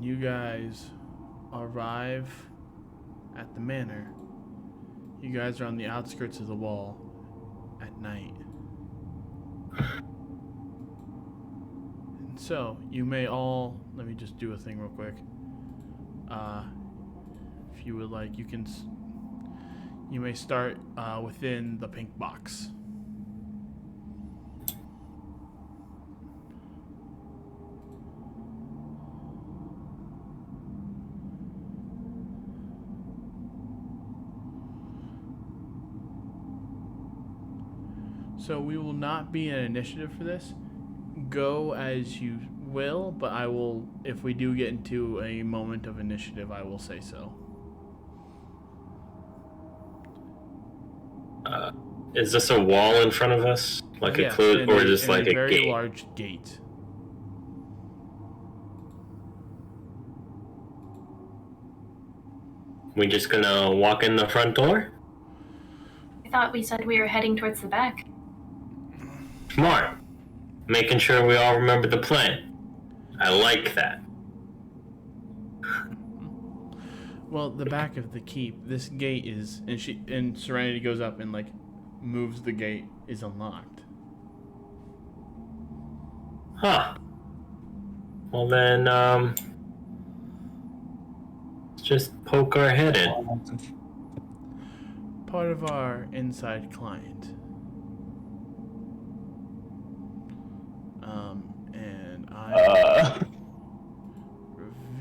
you guys arrive at the manor, you guys are on the outskirts of the wall at night. And so, you may all... Let me just do a thing real quick. If you would like, you may start within the pink box. So we will not be an initiative for this. Go as you will, but I will, if we do get into a moment of initiative, I will say so. Is this a wall in front of us? Like yes, a closed, or just like a very gate? large gate. We just gonna walk in the front door? I thought we said we were heading towards the back. Smart. Making sure we all remember the plan. I like that. Well, the back of the keep, this gate is, and Serenity goes up and like moves the gate, is unlocked. Huh. Well then, let's just poke our head in. Part of our inside client. And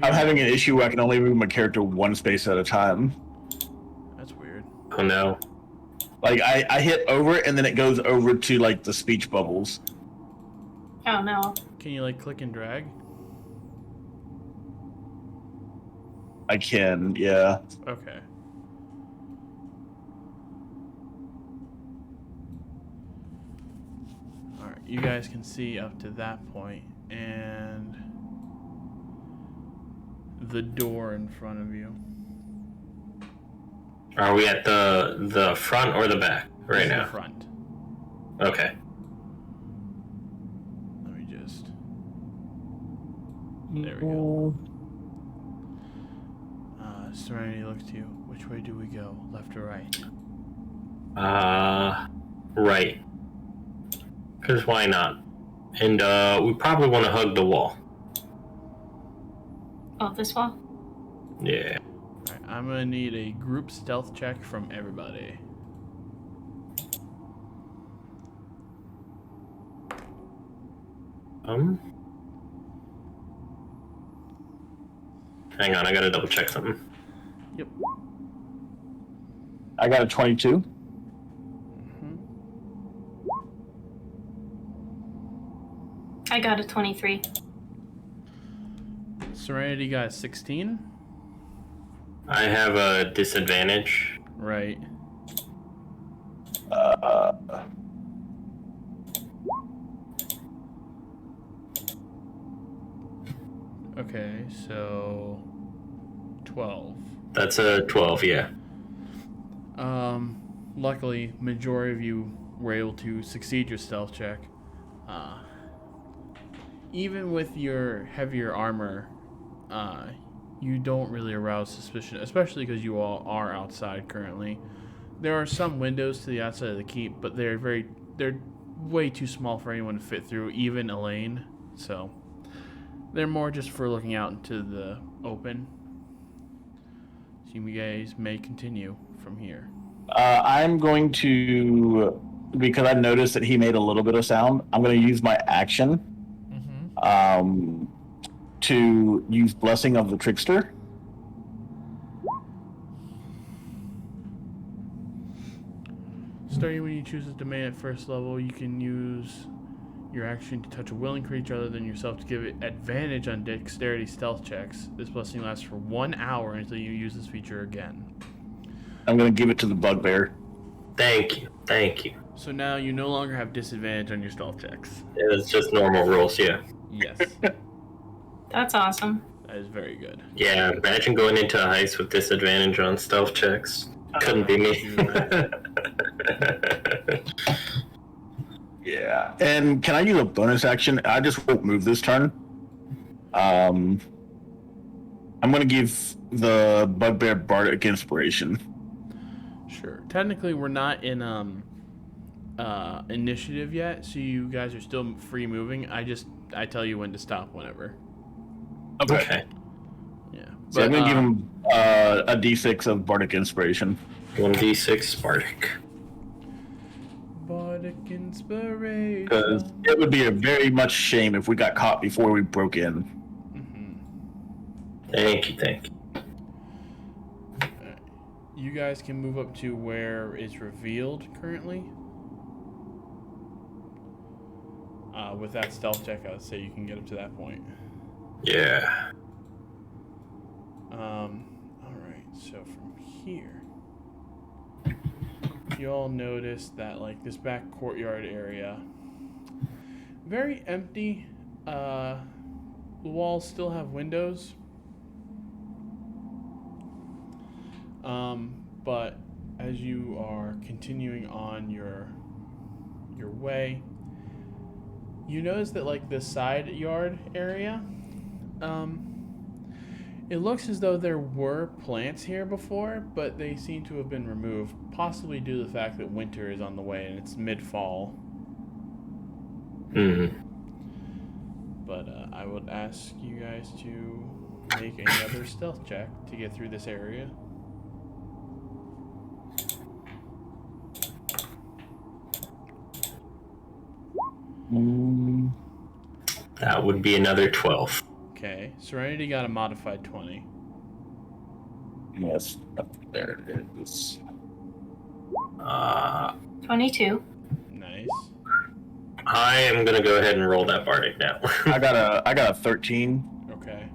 I'm having an issue where I can only move my character one space at a time. That's weird. Oh no. Like, I hit over and then it goes over to, like, the speech bubbles. Oh no. Can you like click and drag? I can, yeah. Okay. Alright, you guys can see up to that point, and the door in front of you. Are we at the front or the back right now? The front. Okay. Let me just... There we go. Serenity looks to you. Which way do we go? Left or right? Right. Because why not? And we probably want to hug the wall. Oh, this wall? Yeah. Alright, I'm gonna need a group stealth check from everybody. Hang on, I gotta double check something. Yep. I got a 22. I got a 23. Serenity got a 16. I have a disadvantage. Right. Okay, so 12. That's a 12, yeah. Luckily, majority of you were able to succeed your stealth check. Even with your heavier armor, you don't really arouse suspicion, especially because you all are outside currently. There are some windows to the outside of the keep, but they're way too small for anyone to fit through, even Elaine. So they're more just for looking out into the open. So you guys may continue from here. I'm going to, because I noticed that he made a little bit of sound, I'm going to use my action to use Blessing of the Trickster. Starting when you choose a domain at first level, you can use your action to touch a willing creature other than yourself to give it advantage on dexterity stealth checks. This blessing lasts for 1 hour until you use this feature again. I'm going to give it to the bugbear. Thank you. Thank you. So now you no longer have disadvantage on your stealth checks. It's just normal rules, yeah. Yes. That's awesome. That is very good. Yeah, imagine going into a heist with disadvantage on stealth checks. Couldn't be me. Yeah. And can I use a bonus action? I just won't move this turn. I'm going to give the Bugbear Bardic Inspiration. Sure. Technically, we're not in initiative yet, so you guys are still free moving. I tell you when to stop whenever. Okay. Yeah. So I'm going to give him a D6 of Bardic Inspiration. 1d6 Bardic. Bardic Inspiration. Because it would be a very much shame if we got caught before we broke in. Thank you. You guys can move up to where it's revealed currently. With that stealth check, I would say you can get up to that point. Yeah. Alright, so from here, you all notice that, like, this back courtyard area, very empty. The walls still have windows. But as you are continuing on your way, you notice that, like, the side yard area, it looks as though there were plants here before, but they seem to have been removed, possibly due to the fact that winter is on the way and it's mid-fall. But I would ask you guys to make another stealth check to get through this area. That would be another 12. Okay, Serenity got a modified 20. Yes, there it is. 22. Nice. I am gonna go ahead and roll that Bardic now. I got a 13. Okay.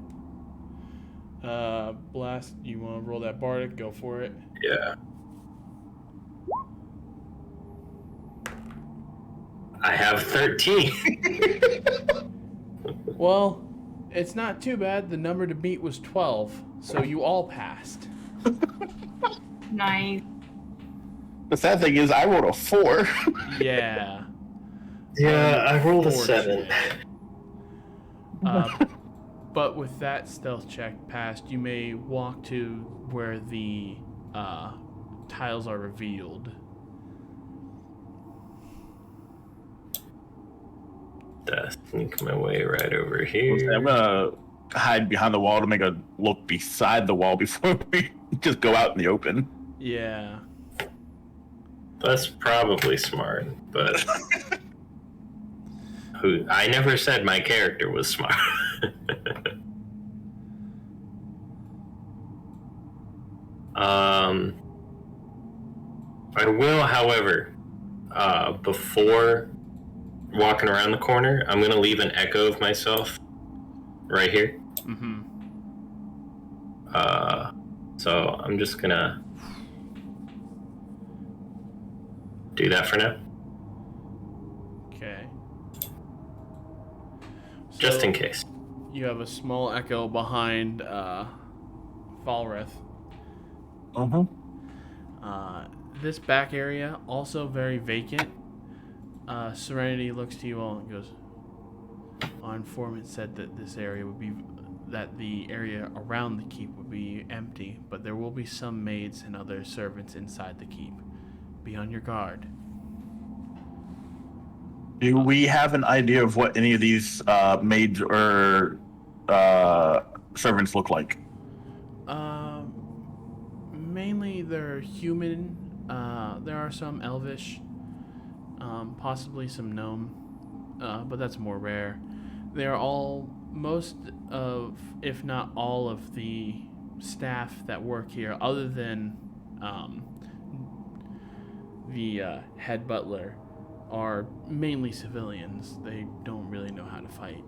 Blast, you want to roll that Bardic? Go for it. Yeah. I have 13. Well, it's not too bad. The number to beat was 12, so you all passed. Nice. The sad thing is, I rolled a 4. Yeah. Yeah, I rolled a 7. But with that stealth check passed, you may walk to where the tiles are revealed. Sneak my way right over here. I'm gonna hide behind the wall to make a look beside the wall before we just go out in the open. Yeah. That's probably smart, but I never said my character was smart. I will, however, before walking around the corner, I'm gonna leave an echo of myself right here. So I'm just gonna do that for now. Okay. Just So, in case. You have a small echo behind Falrith. This back area, also very vacant. Serenity looks to you all and goes, our informant said that this area would be, that the area around the keep would be empty, but there will be some maids and other servants inside the keep. Be on your guard. Do we have an idea of what any of these maids or servants look like? Mainly they're human. There are some elvish, possibly some gnome, but that's more rare. They are all, most of, if not all of the staff that work here, other than the head butler, are mainly civilians. They don't really know how to fight.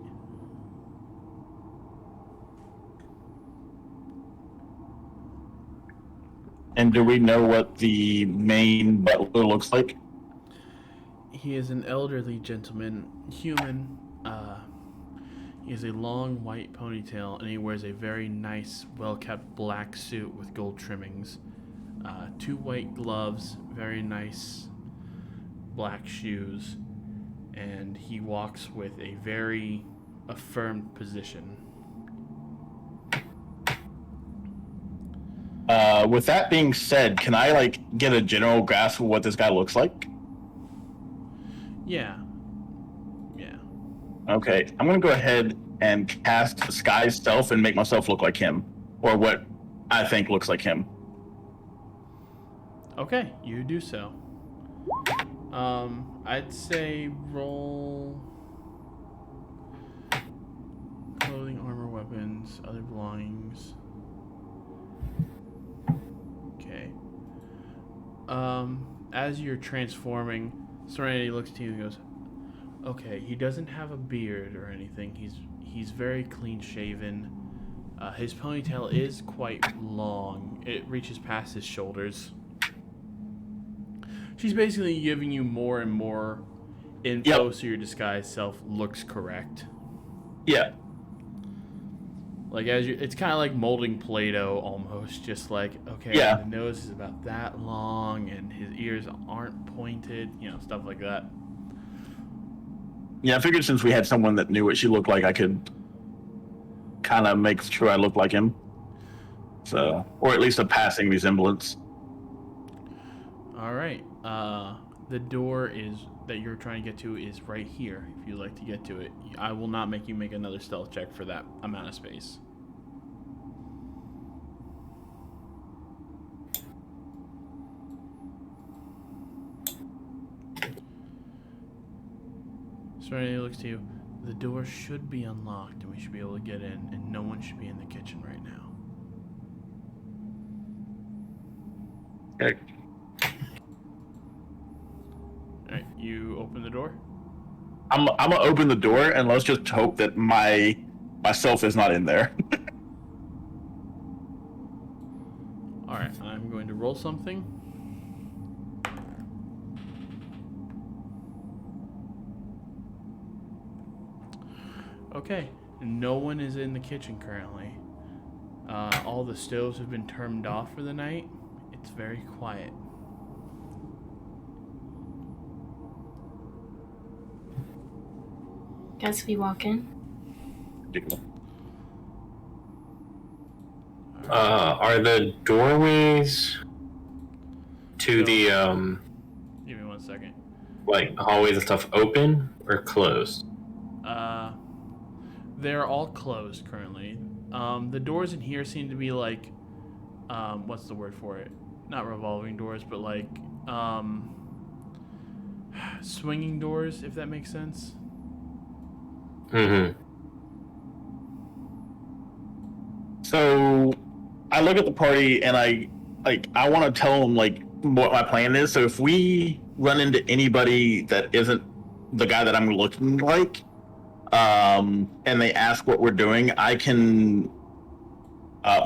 And do we know what the main butler looks like? He is an elderly gentleman, human. He has a long white ponytail, and he wears a very nice, well-kept black suit with gold trimmings. 2 white gloves, very nice black shoes, and he walks with a very affirmed position. With that being said, can I like get a general grasp of what this guy looks like? Yeah. Yeah. Okay, I'm gonna go ahead and cast Disguise Self and make myself look like him, or what I think looks like him. Okay, you do so. I'd say roll clothing, armor, weapons, other belongings. Okay. As you're transforming, Serenity looks to you and goes, "Okay, he doesn't have a beard or anything. He's very clean shaven. His ponytail is quite long. It reaches past his shoulders." She's basically giving you more and more info so your disguised self looks correct. Yeah. Like it's kind of like molding Play-Doh almost. Just like, okay, Yeah. the nose is about that long and his ears aren't pointed, stuff like that. Yeah, I figured since we had someone that knew what she looked like, I could kind of make sure I looked like him. So, or at least a passing resemblance. All right. The door that you're trying to get to is right here. If you'd like to get to it, I will not make you make another stealth check for that amount of space. Serenity looks to you. The door should be unlocked and we should be able to get in, and no one should be in the kitchen right now. Okay. Alright, you open the door? I'm gonna open the door and let's just hope that myself is not in there. Alright, I'm going to roll something. Okay, no one is in the kitchen currently. All the stoves have been turned off for the night. It's very quiet. Guess we walk in. Are the doorways to the Give me 1 second. like hallways and stuff open or closed? They're all closed currently. The doors in here seem to be like, what's the word for it? Not revolving doors, but like, swinging doors, if that makes sense. Mm-hmm. So I look at the party and I want to tell them like what my plan is. So if we run into anybody that isn't the guy that I'm looking like, and they ask what we're doing, I can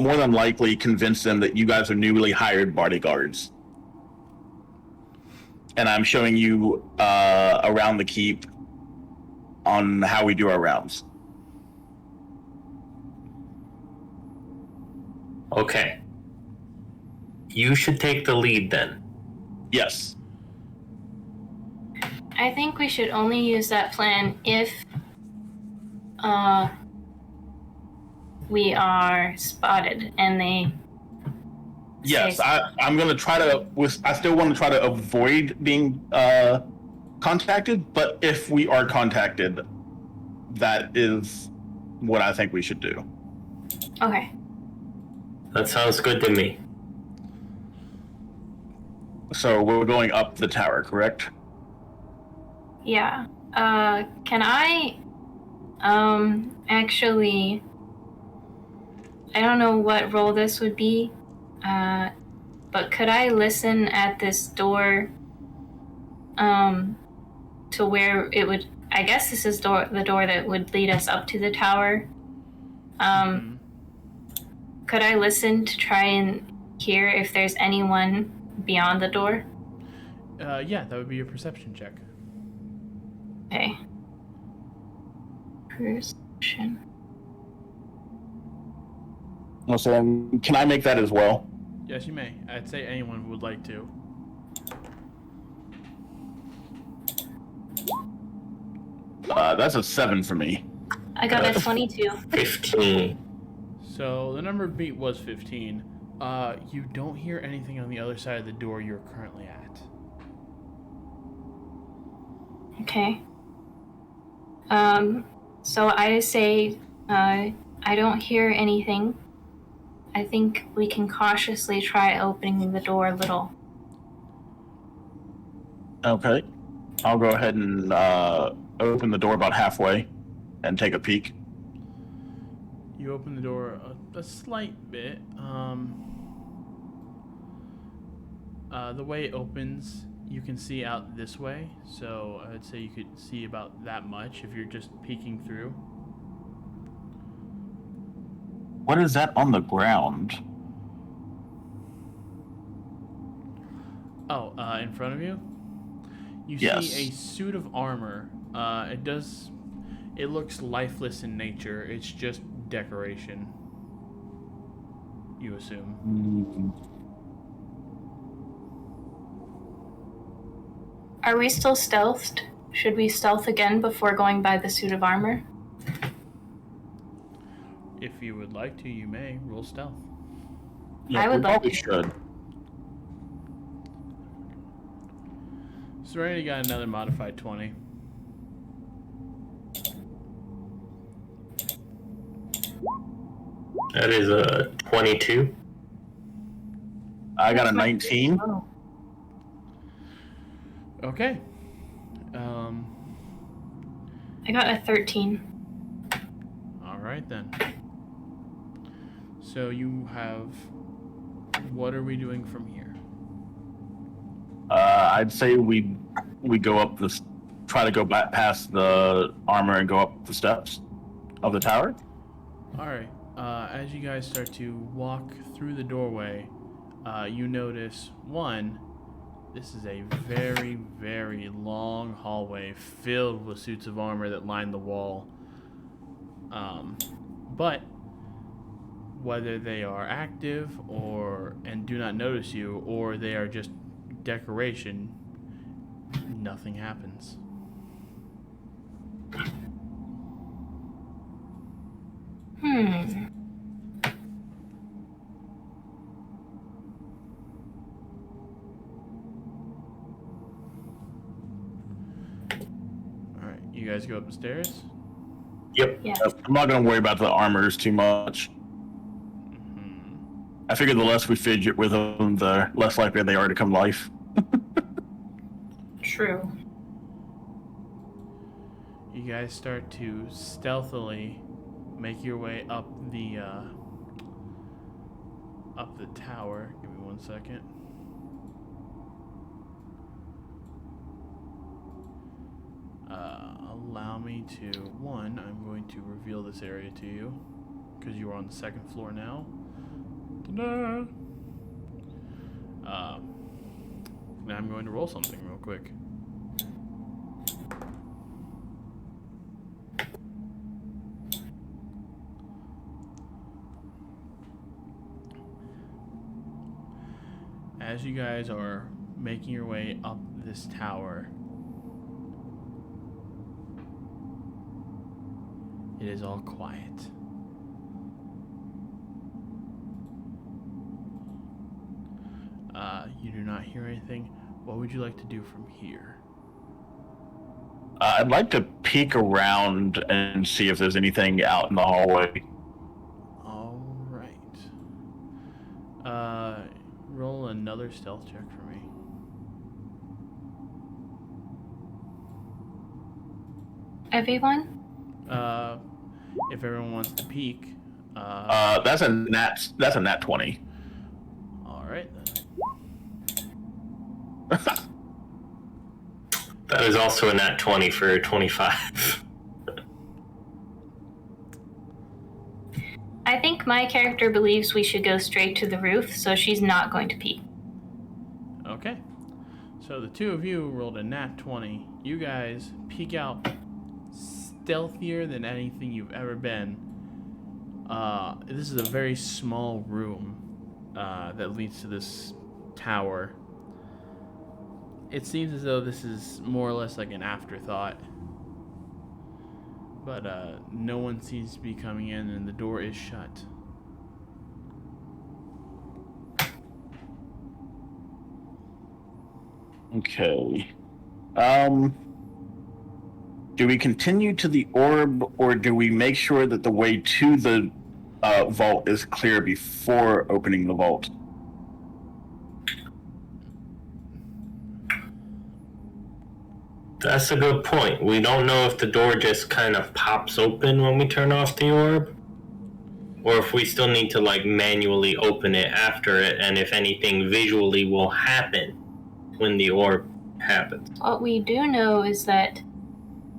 more than likely convince them that you guys are newly hired bodyguards. And I'm showing you around the keep on how we do our rounds. Okay. You should take the lead then. Yes. I think we should only use that plan if we are spotted and they Yes, I'm going to try to... I still want to try to avoid being contacted, but if we are contacted, that is what I think we should do. Okay. That sounds good to me. So we're going up the tower, correct? Yeah. Can I actually, I don't know what role this would be, but could I listen at this door to where it would, I guess this is the door that would lead us up to the tower. Could I listen to try and hear if there's anyone beyond the door? Yeah, that would be a perception check. Okay. Perception. So can I make that as well? Yes, you may. I'd say anyone would like to. That's a 7 for me. I got a 22. 15. So the number beat was 15. You don't hear anything on the other side of the door you're currently at. Okay. So I say, I don't hear anything. I think we can cautiously try opening the door a little. Okay. I'll go ahead and open the door about halfway and take a peek. You open the door a slight bit. The way it opens, you can see out this way. So I'd say you could see about that much if you're just peeking through. What is that on the ground? Oh, in front of you? You Yes. see a suit of armor. It looks lifeless in nature. It's just decoration. You assume. Are we still stealthed? Should we stealth again before going by the suit of armor? If you would like to, you may roll stealth. Yeah, I would we like probably to. should. Serenity got another modified 20. That is a 22. I got a 19. Oh. Okay. I got a 13. All right then. So you have. What are we doing from here? I'd say we go up this, try to go back past the armor and go up the steps of the tower. All right. As you guys start to walk through the doorway, you notice one. This is a very, very long hallway filled with suits of armor that line the wall. But whether they are active and do not notice you, or they are just decoration, nothing happens. All right, you guys go up the stairs. Yep. Yeah. I'm not going to worry about the armors too much. I figure the less we fidget with them, the less likely they are to come to life. True. You guys start to stealthily make your way up the tower. Give me 1 second. Allow me to I'm going to reveal this area to you because you are on the second floor now. Ta-da! Now I'm going to roll something real quick. As you guys are making your way up this tower, it is all quiet. You do not hear anything. What would you like to do from here? I'd like to peek around and see if there's anything out in the hallway. All right. Roll another stealth check for me. Everyone? If everyone wants to peek. That's a nat 20. All right then. That is also a nat 20 for 25. I think my character believes we should go straight to the roof, so she's not going to peek. Okay. So the two of you rolled a nat 20. You guys peek out stealthier than anything you've ever been. This is a very small room that leads to this tower. It seems as though this is more or less like an afterthought. But no one seems to be coming in, and the door is shut. Okay. Do we continue to the orb, or do we make sure that the way to the vault is clear before opening the vault? That's a good point. We don't know if the door just kind of pops open when we turn off the orb, or if we still need to like manually open it after it, and if anything visually will happen when the orb happens. What we do know is that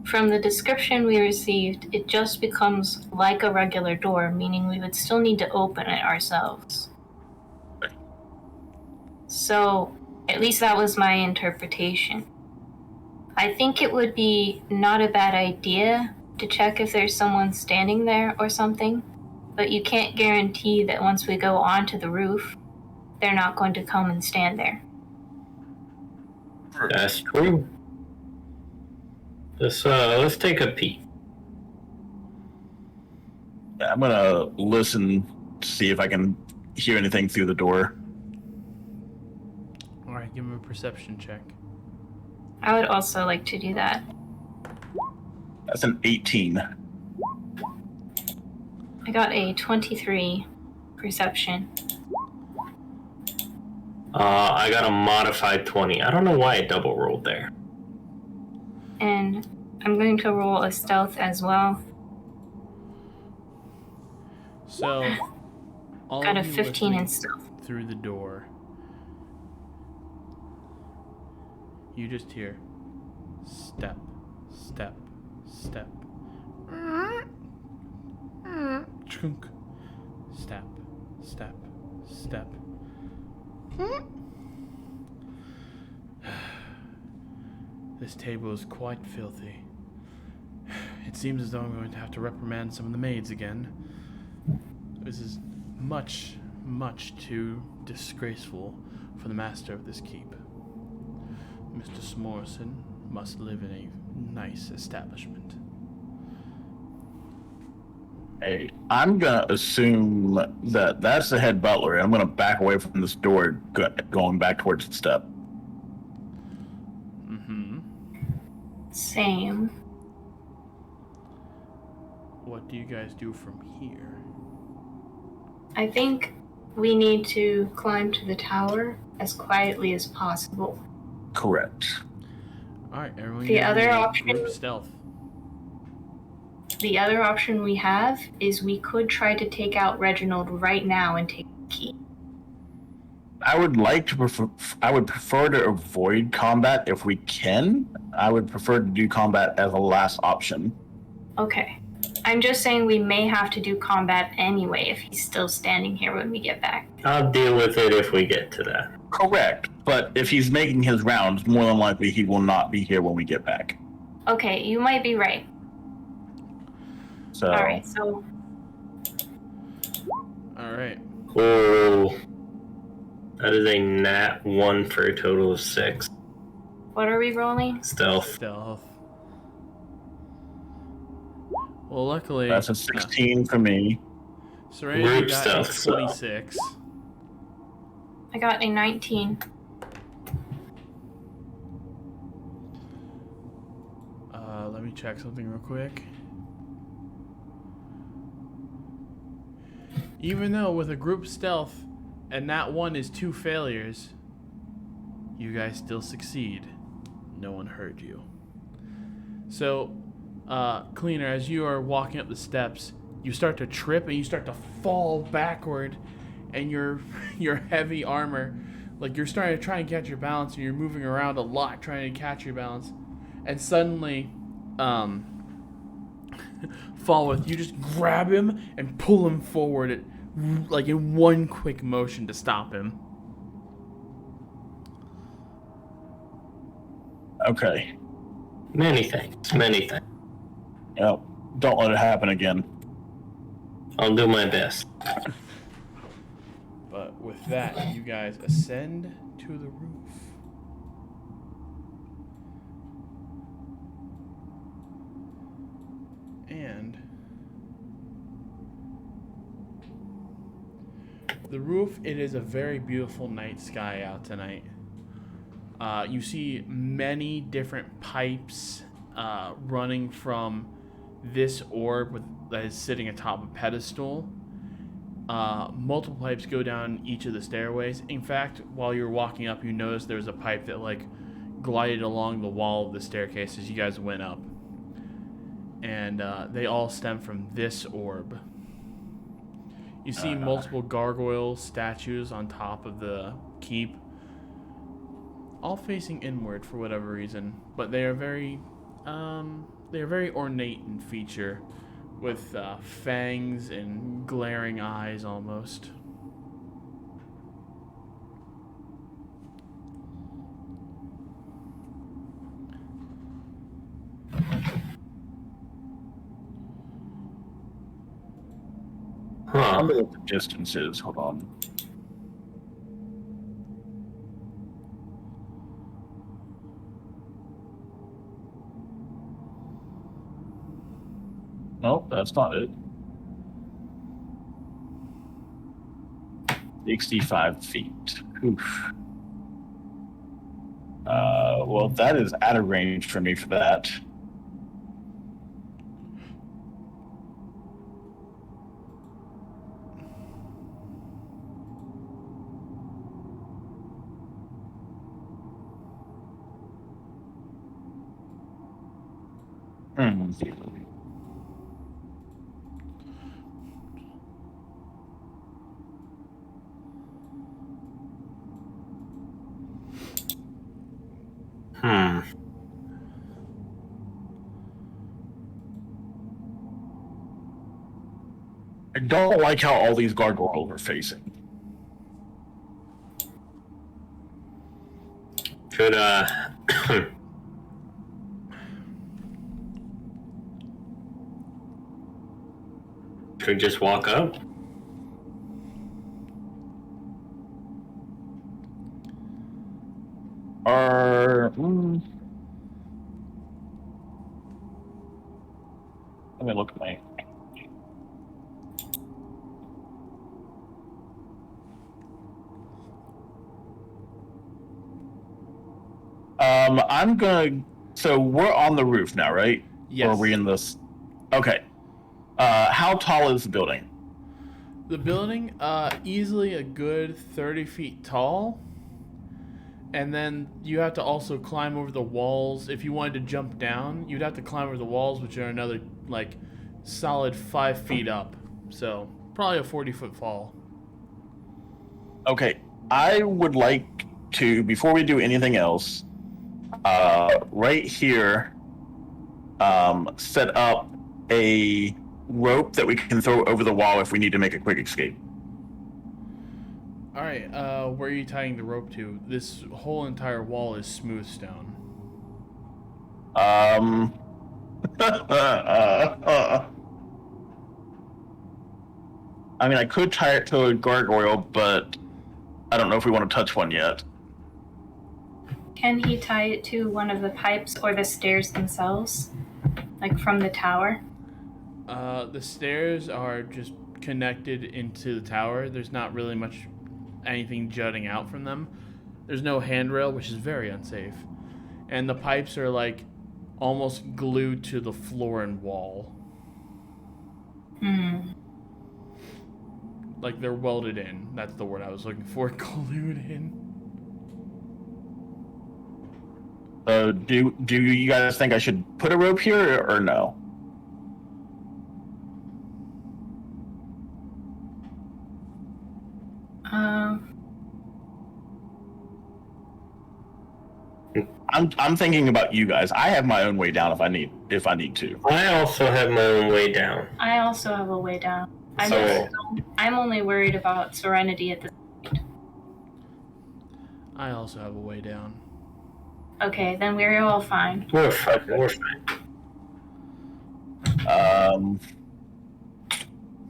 from the description we received, it just becomes like a regular door, meaning we would still need to open it ourselves. So, at least that was my interpretation. I think it would be not a bad idea to check if there's someone standing there or something, but you can't guarantee that once we go onto the roof, they're not going to come and stand there. That's true. Let's take a peek. I'm gonna listen to see if I can hear anything through the door. All right, give him a perception check. I would also like to do that. That's an 18. I got a 23 perception. I got a modified 20. I don't know why I double rolled there. And I'm going to roll a stealth as well. So, all Got a of you 15 in listening stealth. through the door, you just hear step, step, step, chunk, step, step, step. This table is quite filthy. It seems as though I'm going to have to reprimand some of the maids again. This is much, much too disgraceful for the master of this keep. Mr. Smorson must live in a nice establishment. Hey, I'm gonna assume that that's the head butler. I'm gonna back away from this door, going back towards the step. Mm-hmm. Same. What do you guys do from here? I think we need to climb to the tower as quietly as possible. Correct. Alright, everyone The give me other a option- group stealth. The other option we have is we could try to take out Reginald right now and take the key. I would prefer to avoid combat if we can. I would prefer to do combat as a last option. Okay. I'm just saying we may have to do combat anyway if he's still standing here when we get back. I'll deal with it if we get to that. Correct. But if he's making his rounds, more than likely he will not be here when we get back. Okay, you might be right. So, Alright, so Alright. Oh, that is a nat 1 for a total of 6. what are we rolling? Stealth. Stealth. Well, luckily, that's a 16 for me. Serenity Group got stealth, a so- 26. I got a 19. Let me check something real quick. Even though with a group stealth and that one is 2 failures, you guys still succeed. No one heard you. So, Cleaner, as you are walking up the steps, you start to trip and you start to fall backward, and your heavy armor, like you're starting to try and catch your balance, and you're moving around a lot trying to catch your balance, and suddenly, Falleth, you just grab him and pull him forward, like in one quick motion to stop him. Okay. Many things. Many things. Yep. Don't let it happen again. I'll do my best. But with that, you guys ascend to the roof. And the roof, it is a very beautiful night sky out tonight. You see many different pipes running from this orb that is sitting atop a pedestal. Multiple pipes go down each of the stairways. In fact, while you're walking up, you notice there's a pipe that glided along the wall of the staircase as you guys went up. And they all stem from this orb. You see multiple gargoyle statues on top of the keep, all facing inward for whatever reason, but they are very ornate in feature, with fangs and glaring eyes almost. I wonder what the distance is. Hold on. Nope, that's not it. 65 feet. Oof. Well, that is out of range for me for that. I don't like how all these gargoyles are facing. Should should we just walk up? Let me look at my. I'm gonna. So we're on the roof now, right? Yes. Or are we in this? Okay. How tall is the building? The building, easily a good 30 feet tall. And then you have to also climb over the walls. If you wanted to jump down, you'd have to climb over the walls, which are another, solid 5 feet up. So, probably a 40-foot fall. Okay. I would like to, before we do anything else, right here, set up a rope that we can throw over the wall if we need to make a quick escape. Alright, where are you tying the rope to? This whole entire wall is smooth stone. I mean, I could tie it to a gargoyle, but I don't know if we want to touch one yet. Can he tie it to one of the pipes or the stairs themselves? From the tower? The stairs are just connected into the tower. There's not really anything jutting out from them. There's no handrail, which is very unsafe. And the pipes are almost glued to the floor and wall. They're welded in. That's the word I was looking for. Glued in. Do you guys think I should put a rope here or no? I'm thinking about you guys. I have my own way down if I need to. I also have my own way down. I also have a way down. I'm only worried about Serenity at this point. I also have a way down. Okay, then we're all fine. We're fine.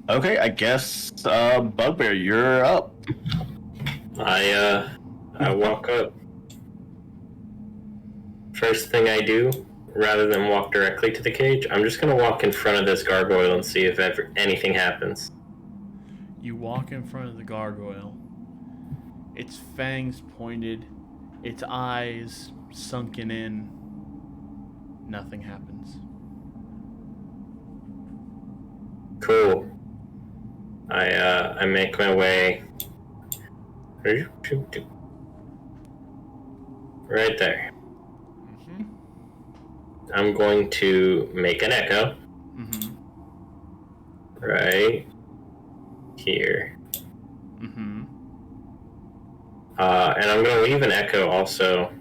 Okay, I guess Bugbear, you're up. I walk up. First thing I do, rather than walk directly to the cage, I'm just gonna walk in front of this gargoyle and see if anything happens. You walk in front of the gargoyle. Its fangs pointed, its eyes sunken in. Nothing happens. Cool. I make my way right there. Mm-hmm. I'm going to make an echo Mm-hmm. right here. Mm-hmm. And I'm going to leave an echo also.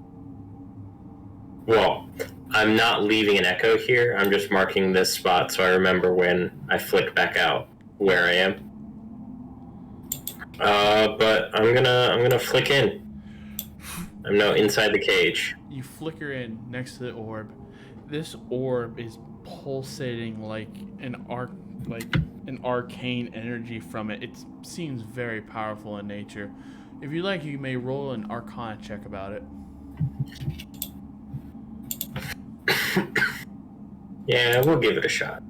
Well, I'm not leaving an echo here. I'm just marking this spot so I remember when I flick back out where I am. But I'm gonna flick in. I'm now inside the cage. You flicker in next to the orb. This orb is pulsating like an arcane energy from it. It seems very powerful in nature. If you like, you may roll an Arcana check about it. Yeah, we'll give it a shot.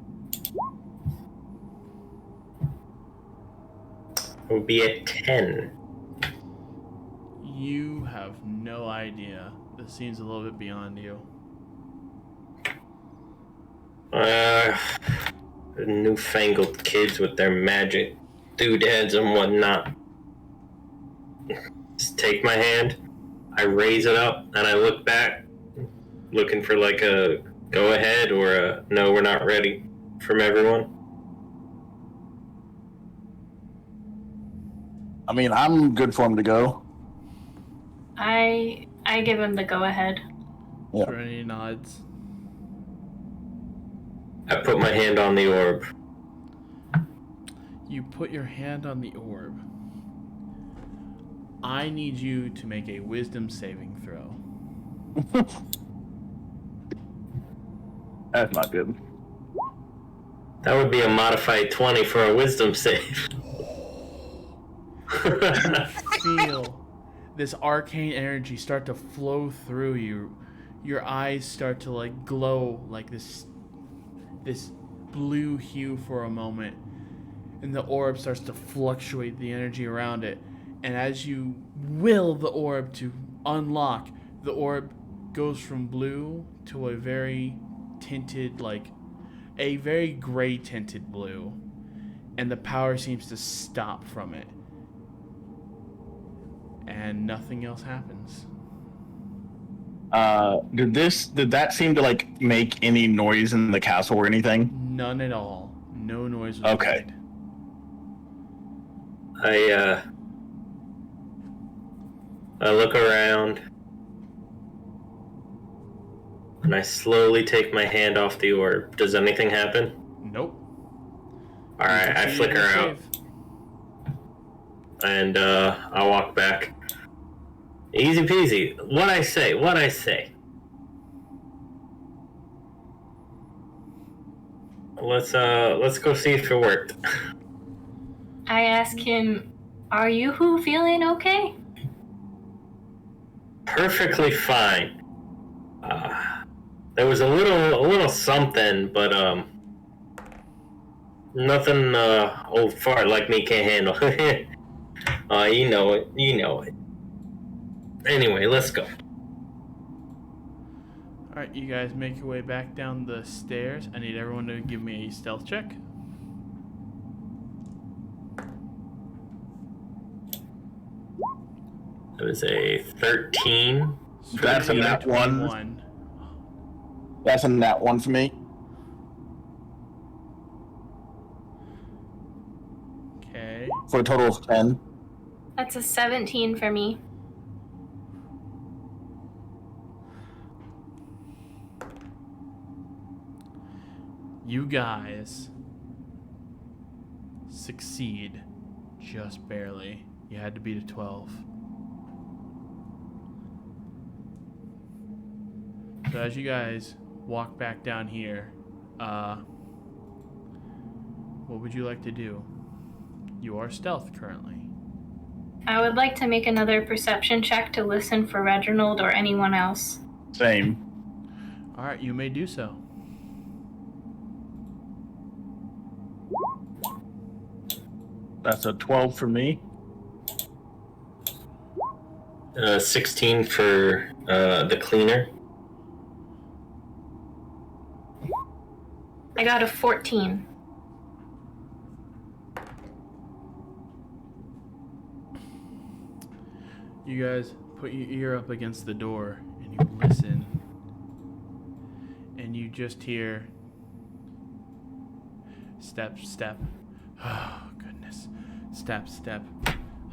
It will be a 10. You have no idea. This seems a little bit beyond you. Newfangled kids with their magic doodads and whatnot. Just take my hand, I raise it up, and I look back, looking for like a go ahead or a no, we're not ready from everyone. I mean, I'm good for him to go. I give him the go ahead. Yeah. Serenity nods. I put my hand on the orb. You put your hand on the orb. I need you to make a wisdom saving throw. That's not good. That would be a modified 20 for a wisdom save. Feel this arcane energy start to flow through you. Your eyes start to like glow like this blue hue for a moment, and the orb starts to fluctuate the energy around it. And as you will the orb to unlock, the orb goes from blue to a very tinted, like a very gray tinted blue, and the power seems to stop from it. And nothing else happens. Did that seem to like make any noise in the castle or anything? None at all. No noise was Okay. made. I look around and I slowly take my hand off the orb. Does anything happen? Nope. Alright, I flicker out and I walk back. Easy peasy. What I say. Let's go see if it worked. I ask him, "Are you feeling okay?" Perfectly fine. There was a little something, but nothing old fart like me can't handle. You know it. Anyway, let's go. Alright, you guys make your way back down the stairs. I need everyone to give me a stealth check. It was a 13. That's a nat 1. That's a nat 1 for me. Okay. For a total of 10. That's a 17 for me. You guys succeed just barely. You had to beat a 12. So as you guys walk back down here, what would you like to do? You are stealth currently. I would like to make another perception check to listen for Reginald or anyone else. Same. Alright, you may do so. That's a 12 for me. 16 for the cleaner. I got a 14. You guys put your ear up against the door and you listen. And you just hear step, step. Oh, goodness. Step, step.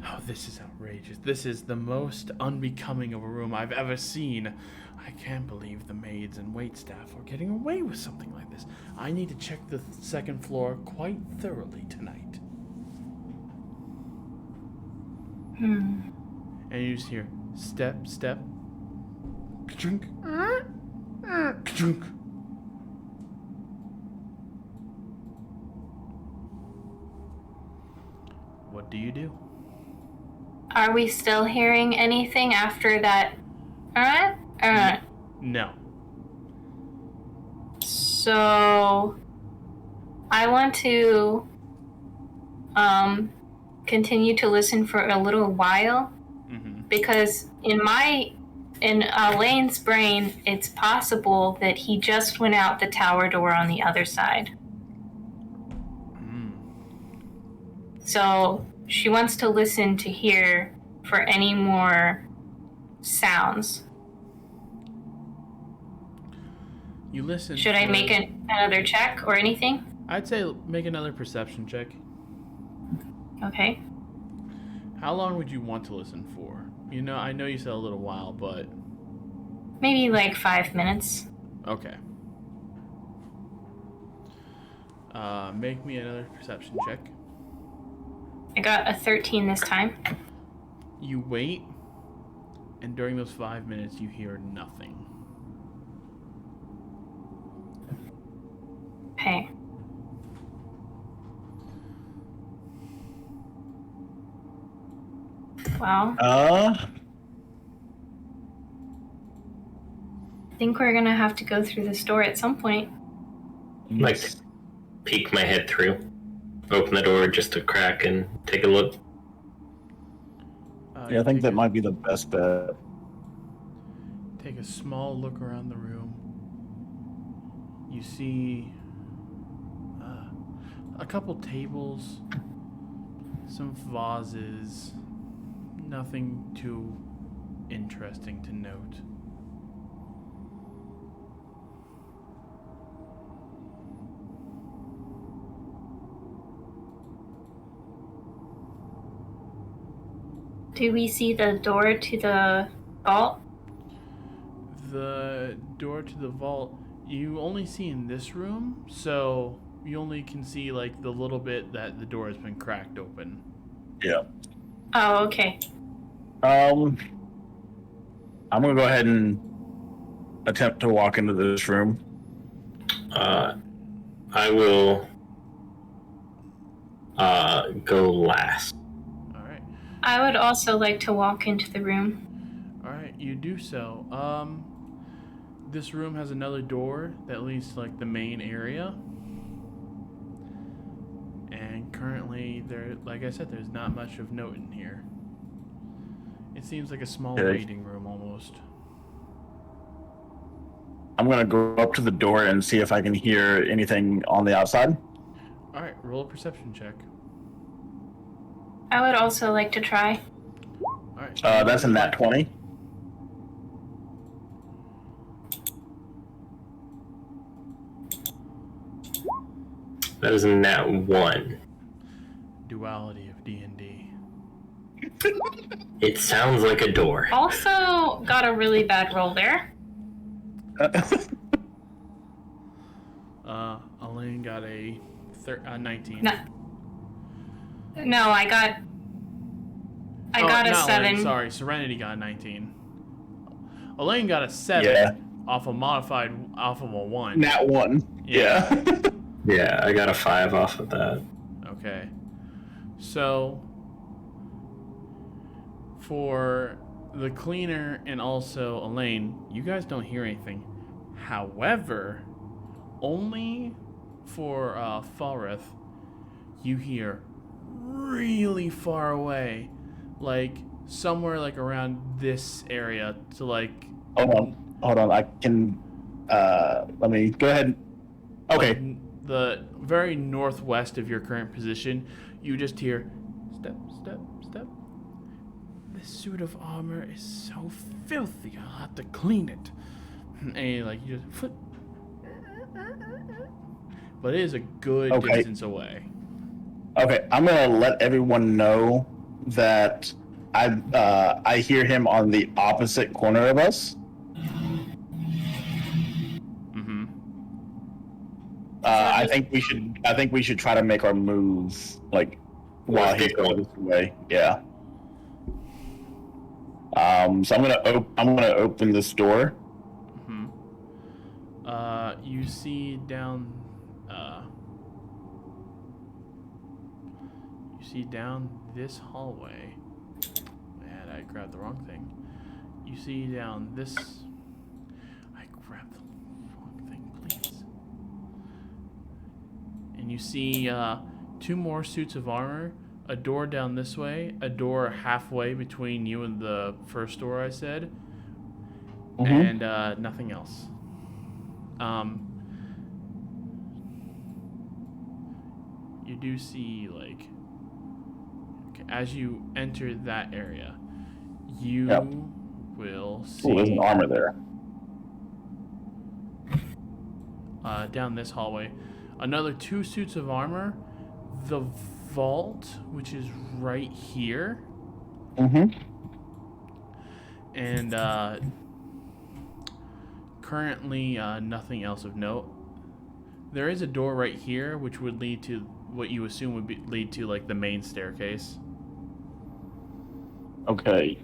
Oh, this is outrageous. This is the most unbecoming of a room I've ever seen. I can't believe the maids and waitstaff are getting away with something like this. I need to check the second floor quite thoroughly tonight. And you just hear step, step. Ka-chunk. Ka-chunk. What do you do? Are we still hearing anything after that? No. So I want to continue to listen for a little while, because in Elaine's brain, it's possible that he just went out the tower door on the other side. So she wants to listen to hear for any more sounds. You listen. Should I make another check or anything? I'd say make another perception check. Okay. How long would you want to listen for? You know, I know you said a little while, but... Maybe like 5 minutes. Okay. Make me another perception check. I got a 13 this time. You wait, and during those 5 minutes, you hear nothing. Okay. Well, I think we're gonna have to go through this door at some point. Like, peek my head through. Open the door just a crack and take a look. Yeah, I think that might be the best bet. Take a small look around the room. You see a couple tables, some vases, nothing too interesting to note. Do we see the door to the vault? The door to the vault, you only see in this room, so you only can see like the little bit that the door has been cracked open. Yeah. Oh, okay. I'm gonna go ahead and attempt to walk into this room. I will go last. Alright. I would also like to walk into the room. Alright, you do so. This room has another door that leads to like the main area. And currently like I said, there's not much of note in here. It seems like a small waiting room almost. I'm gonna go up to the door and see if I can hear anything on the outside. Alright, roll a perception check. I would also like to try. Alright. That's a nat 20. That is a nat 1. Duality of D&D. It sounds like a door. Also got a really bad roll there. Elaine got a 19. No, I got a 7. Elaine, sorry, Serenity got a 19. Elaine got a 7 off a 1. Nat 1. Yeah. Yeah, I got a 5 off of that. Okay. So, for the cleaner and also Elaine, you guys don't hear anything. However, only for Falrith, you hear really far away, like somewhere like around this area to like. Hold on. I can. Let me go ahead. Okay. Like the very northwest of your current position, you just hear step, step, step. This suit of armor is so filthy. I'll have to clean it. And like you just foot. But it is a good distance away. Okay, I'm gonna let everyone know that I hear him on the opposite corner of us. Mm-hmm. I think we should try to make our move like while he's going this way. Yeah. So I'm gonna open this door. Mm-hmm. You see down. You see down this hallway. Man, I grabbed the wrong thing. You see down this. I grabbed the wrong thing, please. And you see 2 more suits of armor. A door down this way, a door halfway between you and the first door I said, and nothing else. You do see, like, as you enter that area, you will see. There's an armor there. Down this hallway, another 2 suits of armor. The vault, which is right here. And currently nothing else of note. There is a door right here, which would lead to what you assume would lead to like the main staircase. Okay.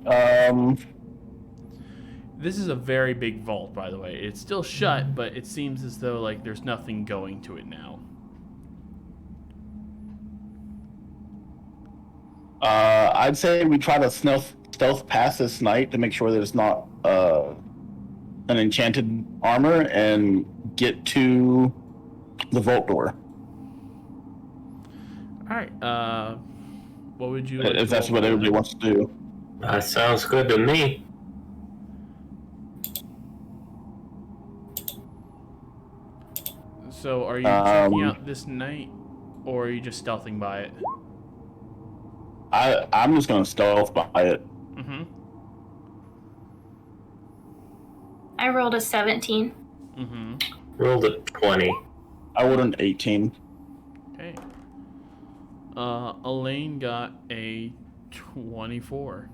This is a very big vault, by the way. It's still shut, but it seems as though like there's nothing going to it now. I'd say we try to stealth past this night to make sure there's not an enchanted armor and get to the vault door. All right. What would you like if that's what everybody wants to do? That sounds good to me. So, are you checking out this night, or are you just stealthing by it? I'm just gonna stealth by it. Mm-hmm. I rolled a 17. Mm-hmm. Rolled a 20. I rolled an 18. Okay. Elaine got a 24.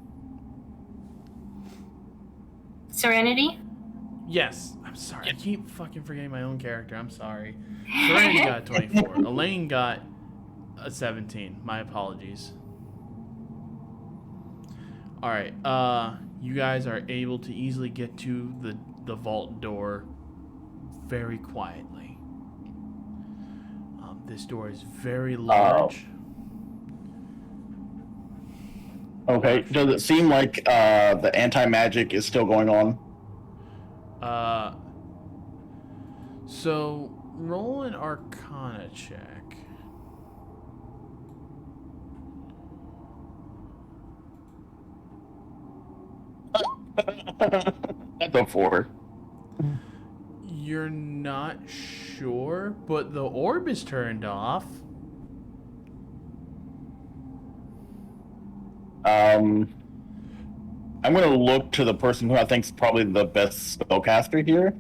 Serenity? Yes. I'm sorry. I keep fucking forgetting my own character. I'm sorry. Serenity got a 24. Elaine got a 17. My apologies. All right. You guys are able to easily get to the vault door very quietly. This door is very large. Okay. Does it seem like the anti-magic is still going on? So roll an Arcana check. That's a 4. You're not sure, but the orb is turned off. I'm going to look to the person who I think is probably the best spellcaster here,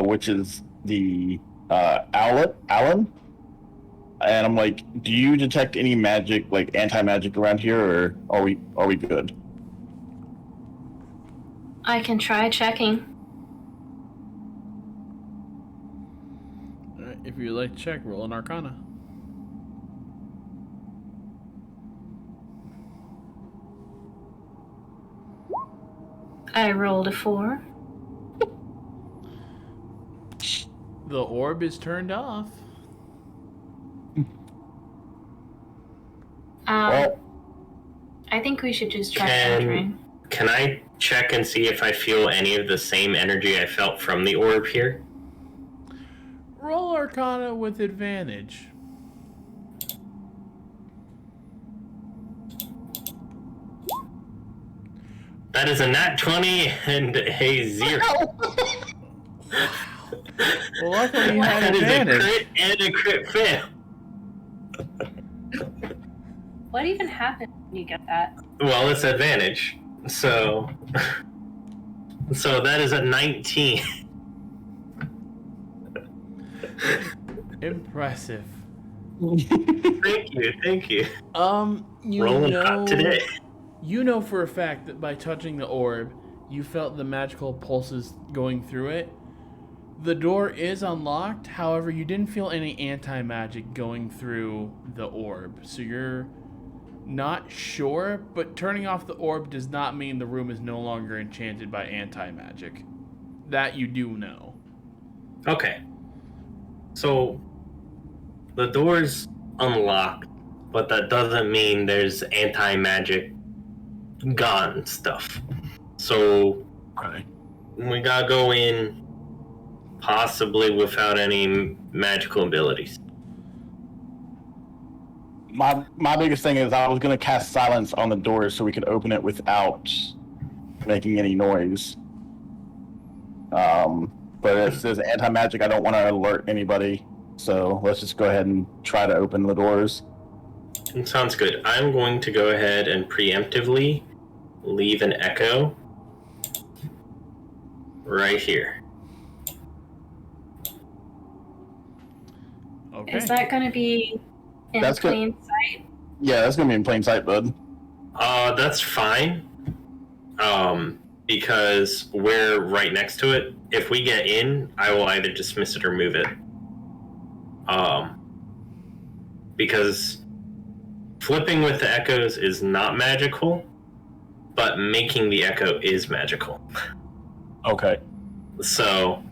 which is the Alan. And I'm like, do you detect any magic, like anti-magic around here, or are we good? I can try checking. Alright, if you like to check, roll an Arcana. I rolled a 4. The orb is turned off. Well, I think we should just try entering. Can I check and see if I feel any of the same energy I felt from the orb here? Roll Arcana with advantage. That is a nat 20 and a 0. Well, luckily you had That is a advantage. crit and a crit fail. What even happened when you get that? Well, it's advantage. So that is a 19. Impressive. Thank you. You Rolling know, hot today. You know for a fact that by touching the orb, you felt the magical pulses going through it. The door is unlocked, however, you didn't feel any anti-magic going through the orb. So you're not sure, but turning off the orb does not mean the room is no longer enchanted by anti-magic. That you do know. Okay. So, the door's unlocked, but that doesn't mean there's anti-magic gone stuff. So, Okay. we gotta go in possibly without any magical abilities. My biggest thing is I was going to cast silence on the door so we could open it without making any noise. But if there's anti-magic, I don't want to alert anybody. So let's just go ahead and try to open the doors. Sounds good. I'm going to go ahead and preemptively leave an echo right here. Okay. Is that going to be in That's good. plain sight? Yeah, that's going to be in plain sight, bud. That's fine. Because we're right next to it. If we get in, I will either dismiss it or move it. Because flipping with the echoes is not magical, but making the echo is magical. Okay. So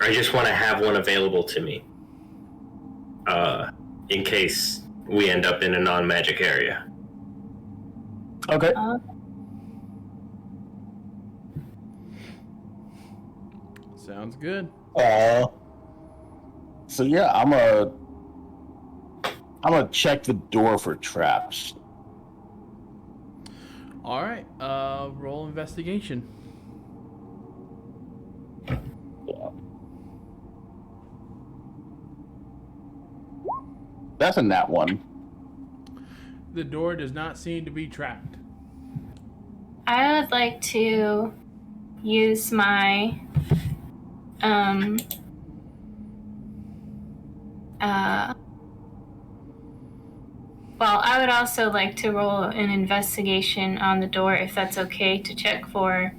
I just want to have one available to me. In case we end up in a non-magic area. Okay. Sounds good. So yeah, I'm gonna check the door for traps. All right. Roll investigation. That's a nat 1. The door does not seem to be trapped. I would like to use my well, I would also like to roll an investigation on the door, if that's okay, to check for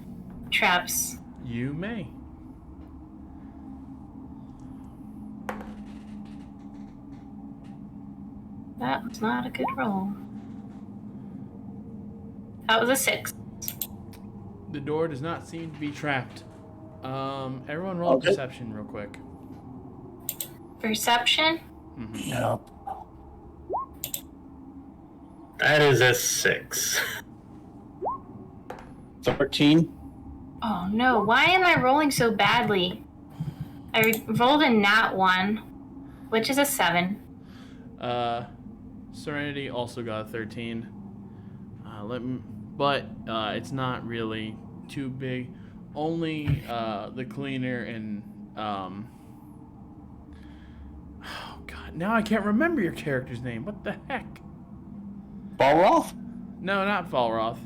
traps. You may. That was not a good roll. That was a 6. The door does not seem to be trapped. Everyone roll perception real quick. Perception? Mm-hmm. Yep. That is a 6. 13. Oh no, why am I rolling so badly? I rolled a nat 1, which is a 7. Serenity also got a 13. But it's not really too big. Only the cleaner and oh god, now I can't remember your character's name. What the heck? Balroth? No, not Falroth.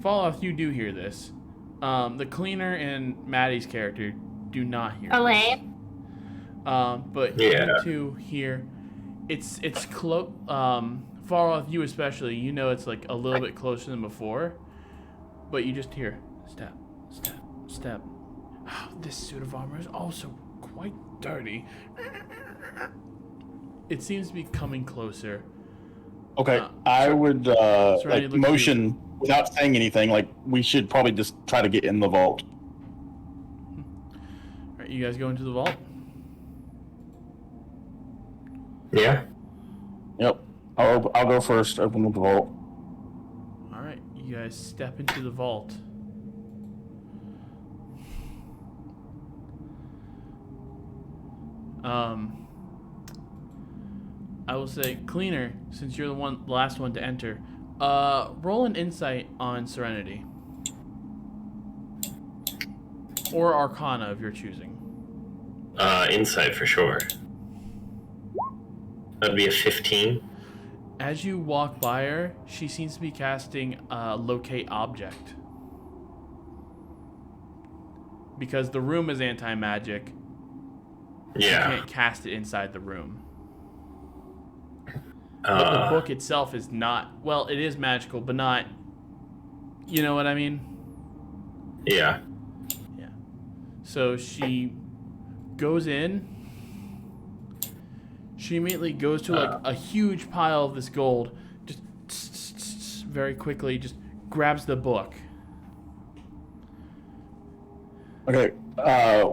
Falroth, you do hear this. The cleaner and Maddie's character do not hear Elaine? this. But Yeah. you two hear it's close. Falroth, you especially, you know it's like a little bit closer than before, but you just hear step, step, step. Oh, this suit of armor is also quite dirty. It seems to be coming closer. Okay, I would Serenity, like look at motion without saying anything. Like we should probably just try to get in the vault. All right, you guys go into the vault. Yeah. Yep. I'll go first. Open the vault. All right, you guys step into the vault. I will say, cleaner, since you're the last one to enter, Roll an insight on Serenity. Or Arcana if you're choosing. Insight for sure. That'd be a 15. As you walk by her, she seems to be casting Locate Object. Because the room is anti-magic, you Yeah. can't cast it inside the room. But the book itself is not... Well, it is magical, but not... You know what I mean? Yeah. Yeah. So she goes in. She immediately goes to like a huge pile of this gold. Just very quickly, just grabs the book. Okay.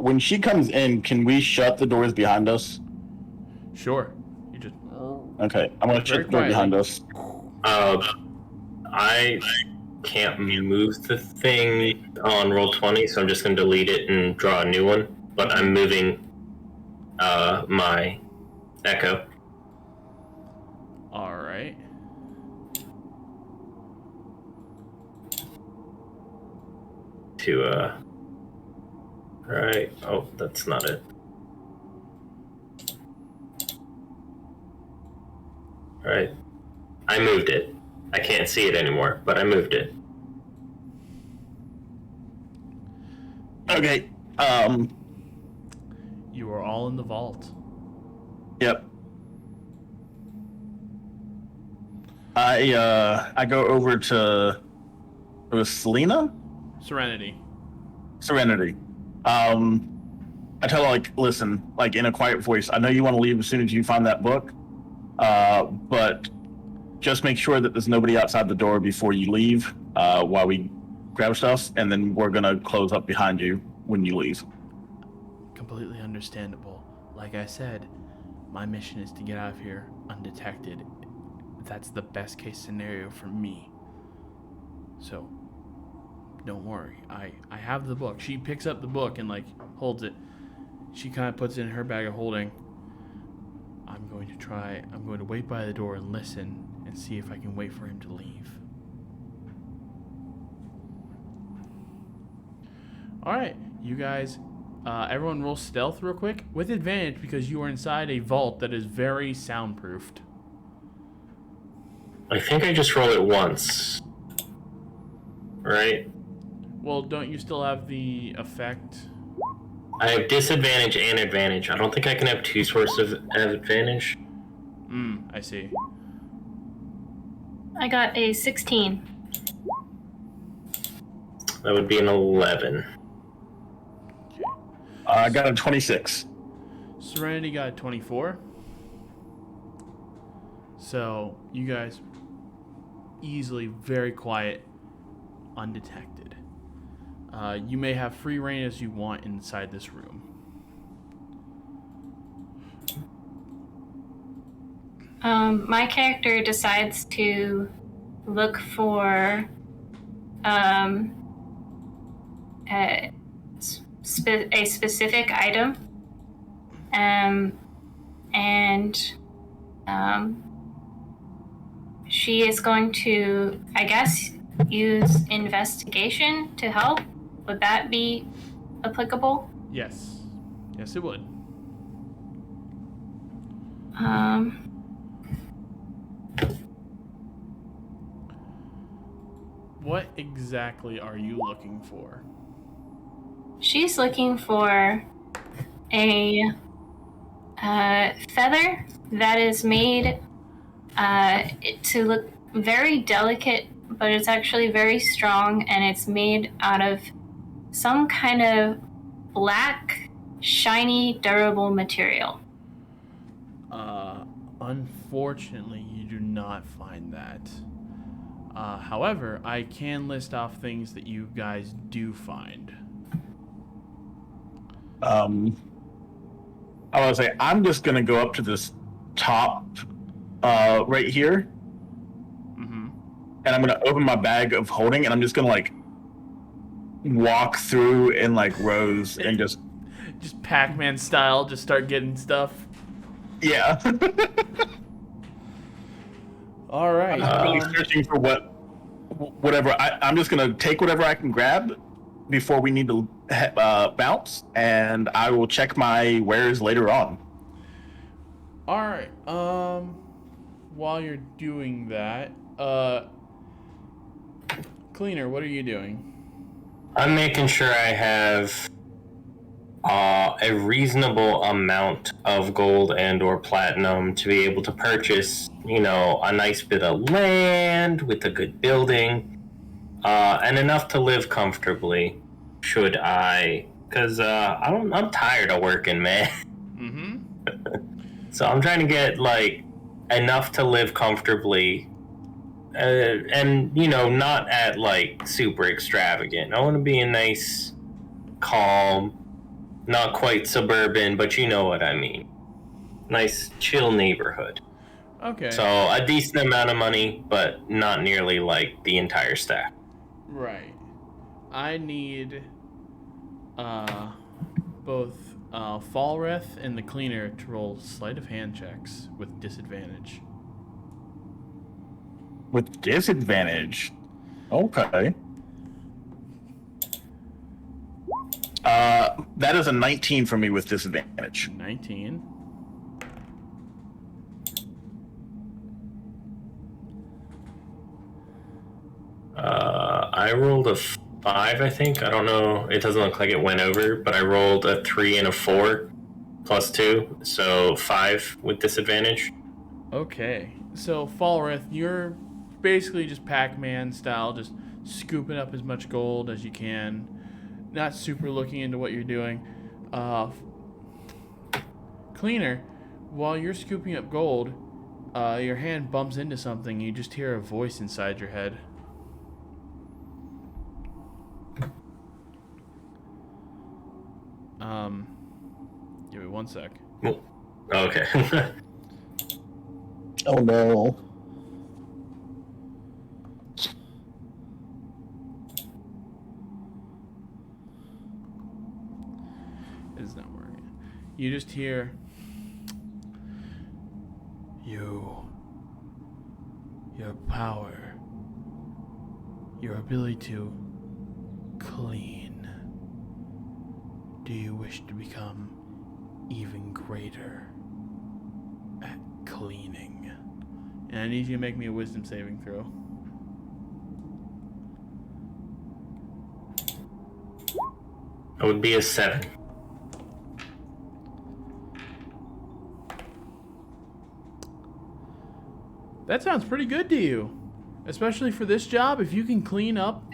When she comes in, can we shut the doors behind us? Sure. You just... Okay. I'm gonna shut Very the door behind quietly. us. I can't move the thing on roll 20, so I'm just going to delete it and draw a new one. But I'm moving my echo. All right. To right. Oh, that's not it. Right. I moved it. I can't see it anymore, but I moved it. Okay. You are all in the vault. Yep. I go over to it was Selena? Serenity. Serenity. I tell her, like, listen, like in a quiet voice, I know you want to leave as soon as you find that book, but just make sure that there's nobody outside the door before you leave, while we grab stuff, and then we're gonna close up behind you when you leave. Completely understandable. Like I said, my mission is to get out of here undetected. That's the best case scenario for me. So, don't worry. I have the book. She picks up the book and like holds it. She kind of puts it in her bag of holding. I'm going to wait by the door and listen and see if I can wait for him to leave. All right, you guys, everyone roll stealth real quick with advantage because you are inside a vault that is very soundproofed. I think I just roll it once. Right? Well, don't you still have the effect? I have disadvantage and advantage. I don't think I can have two sources of advantage. I see. I got a 16. That would be an 11. I got a 26. Serenity got a 24. So, you guys easily, very quiet, undetected. You may have free reign as you want inside this room. My character decides to look for a specific item, and she is going to, I guess, use investigation to help. Would that be applicable? Yes. Yes, it would. What exactly are you looking for? She's looking for a feather that is made to look very delicate, but it's actually very strong, and it's made out of some kind of black, shiny, durable material. Unfortunately, you do not find that. However, I can list off things that you guys do find. I would say I'm just gonna go up to this top, right here, and I'm gonna open my bag of holding, and I'm just gonna like walk through in like rows and just Pac-Man style, just start getting stuff. yeah. All right. I'm really searching for whatever. I'm just gonna take whatever I can grab before we need to bounce, and I will check my wares later on. All right. While you're doing that, Cleaner, what are you doing? I'm making sure I have a reasonable amount of gold and or platinum to be able to purchase, a nice bit of land with a good building, and enough to live comfortably. Should I? Because I'm tired of working, man. Mm-hmm. So I'm trying to get enough to live comfortably, and not at super extravagant. I want to be a nice, calm, not quite suburban, but you know what I mean. Nice, chill neighborhood. Okay. So a decent amount of money, but not nearly like the entire staff. Right. I need both Fallreth and the Cleaner to roll sleight of hand checks with disadvantage. With disadvantage. Okay. That is a 19 for me with disadvantage. 19. I rolled a 5, I think. I don't know. It doesn't look like it went over, but I rolled a 3 and a 4 plus 2, so 5 with disadvantage. Okay. So, Fallreth, you're basically just Pac-Man style, just scooping up as much gold as you can. Not super looking into what you're doing. Cleaner, while you're scooping up gold, your hand bumps into something. You just hear a voice inside your head. Give me 1 sec. Okay. Oh no. It's not working. You just hear your power, your ability to clean. Do you wish to become even greater at cleaning? And I need you to make me a wisdom saving throw. That would be a 7. That sounds pretty good to you. Especially for this job, if you can clean up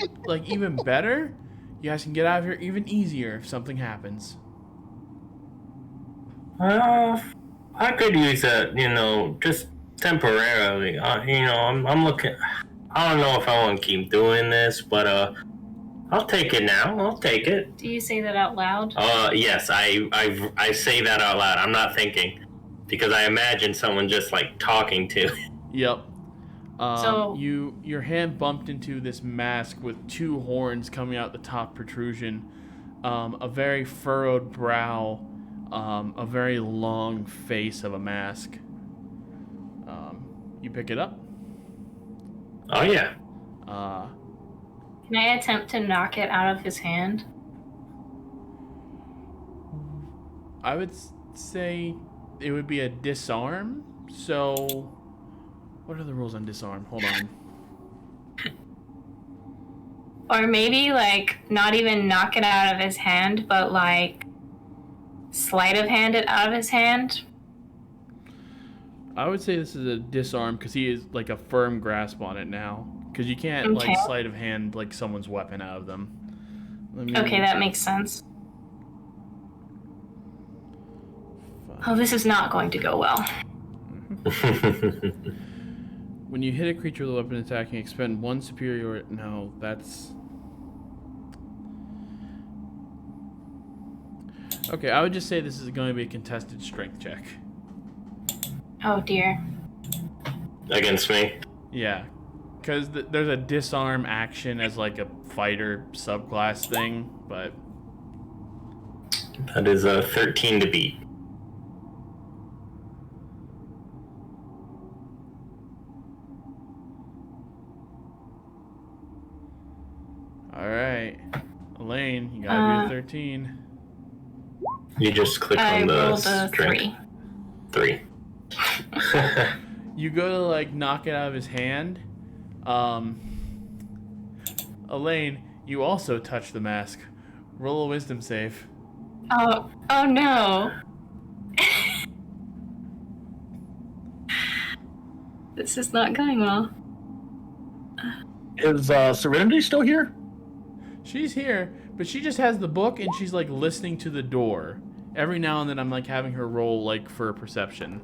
even better, you guys can get out of here even easier if something happens. I could use that, just temporarily. I'm looking. I don't know if I want to keep doing this, but I'll take it now. I'll take it. Do you say that out loud? Yes, I say that out loud. I'm not thinking, because I imagine someone just talking to. Yep. So your hand bumped into this mask with 2 horns coming out the top protrusion, a very furrowed brow, a very long face of a mask. You pick it up. Oh yeah. can I attempt to knock it out of his hand? I would say it would be a disarm. So, what are the rules on disarm? Hold on. Or maybe not even knock it out of his hand, but sleight of hand it out of his hand. I would say this is a disarm because he is a firm grasp on it now. Because you can't Okay. sleight of hand someone's weapon out of them. Okay, that makes sense. Oh, this is not going to go well. When you hit a creature with a weapon attacking, expend 1 superior. No, that's. Okay, I would just say this is going to be a contested strength check. Oh dear. Against me? Yeah, because there's a disarm action as a fighter subclass thing, but. That is a 13 to beat. All right, Elaine, you gotta be a 13. You just click I on the rolled a strength. 3. 3. You go to like knock it out of his hand. Elaine, you also touch the mask. Roll a wisdom save. Oh no. This is not going well. Is Serenity still here? She's here, but she just has the book and she's like listening to the door. Every now and then I'm like having her roll like for perception.